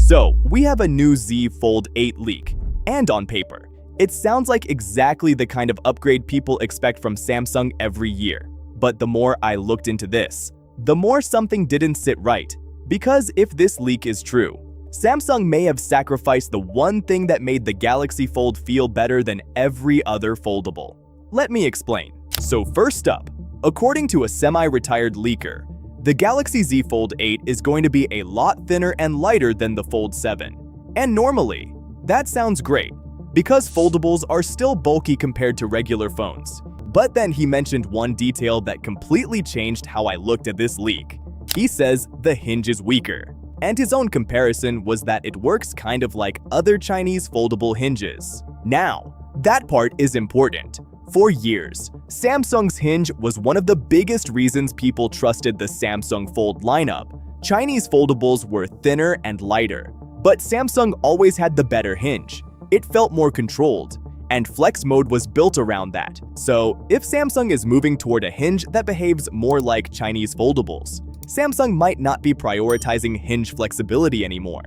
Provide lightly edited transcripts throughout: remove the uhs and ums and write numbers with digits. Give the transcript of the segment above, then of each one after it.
So, we have a new Z Fold 8 leak, and on paper, it sounds like exactly the kind of upgrade people expect from Samsung every year. But the more I looked into this, the more something didn't sit right. Because if this leak is true, Samsung may have sacrificed the one thing that made the Galaxy Fold feel better than every other foldable. Let me explain. So first up, according to a semi-retired leaker, the Galaxy Z Fold 8 is going to be a lot thinner and lighter than the Fold 7. And normally, that sounds great, because foldables are still bulky compared to regular phones. But then he mentioned one detail that completely changed how I looked at this leak. He says the hinge is weaker. And his own comparison was that it works kind of like other Chinese foldable hinges. Now, that part is important. For years, Samsung's hinge was one of the biggest reasons people trusted the Samsung Fold lineup. Chinese foldables were thinner and lighter, but Samsung always had the better hinge. It felt more controlled, and flex mode was built around that. So, if Samsung is moving toward a hinge that behaves more like Chinese foldables, Samsung might not be prioritizing hinge flexibility anymore.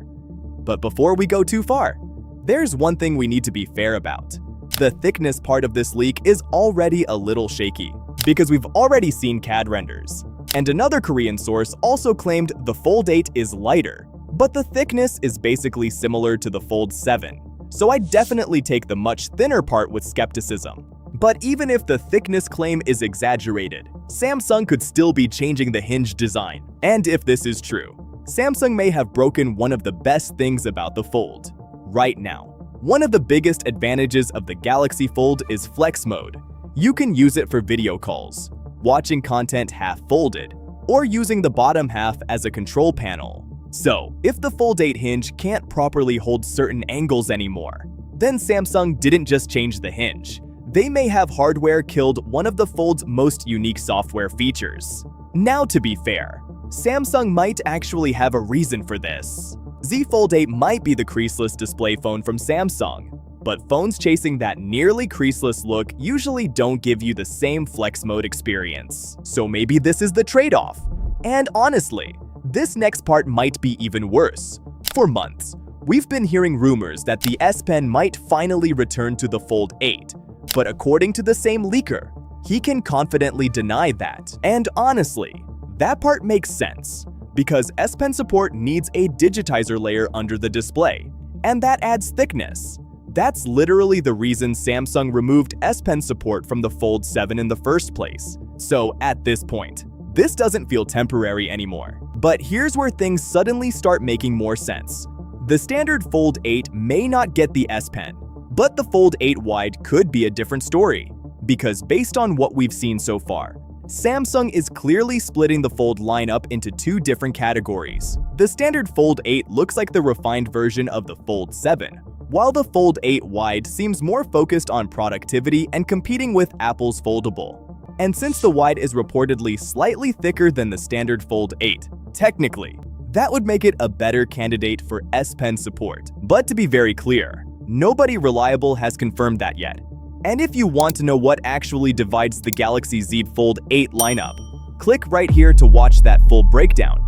But before we go too far, there's one thing we need to be fair about. The thickness part of this leak is already a little shaky, because we've already seen CAD renders. And another Korean source also claimed the Fold 8 is lighter, but the thickness is basically similar to the Fold 7. So I definitely take the much thinner part with skepticism. But even if the thickness claim is exaggerated, Samsung could still be changing the hinge design. And if this is true, Samsung may have broken one of the best things about the Fold. Right now, one of the biggest advantages of the Galaxy Fold is flex mode. You can use it for video calls, watching content half folded, or using the bottom half as a control panel. So, if the Fold 8 hinge can't properly hold certain angles anymore, then Samsung didn't just change the hinge. They may have hardware killed one of the Fold's most unique software features. Now, to be fair, Samsung might actually have a reason for this. Z Fold 8 might be the creaseless display phone from Samsung, but phones chasing that nearly creaseless look usually don't give you the same flex mode experience. So maybe this is the trade-off. And honestly, this next part might be even worse. For months, we've been hearing rumors that the S Pen might finally return to the Fold 8. But according to the same leaker, he can confidently deny that. And honestly, that part makes sense, because S Pen support needs a digitizer layer under the display, and that adds thickness. That's literally the reason Samsung removed S Pen support from the Fold 7 in the first place. So at this point, this doesn't feel temporary anymore. But here's where things suddenly start making more sense. The standard Fold 8 may not get the S Pen, but the Fold 8 Wide could be a different story, because based on what we've seen so far, Samsung is clearly splitting the Fold lineup into two different categories. The standard Fold 8 looks like the refined version of the Fold 7, while the Fold 8 Wide seems more focused on productivity and competing with Apple's Foldable. And since the Wide is reportedly slightly thicker than the standard Fold 8, technically, that would make it a better candidate for S Pen support. But to be very clear, nobody reliable has confirmed that yet. And if you want to know what actually divides the Galaxy Z Fold 8 lineup, click right here to watch that full breakdown.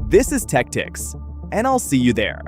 This is TechTix, and I'll see you there.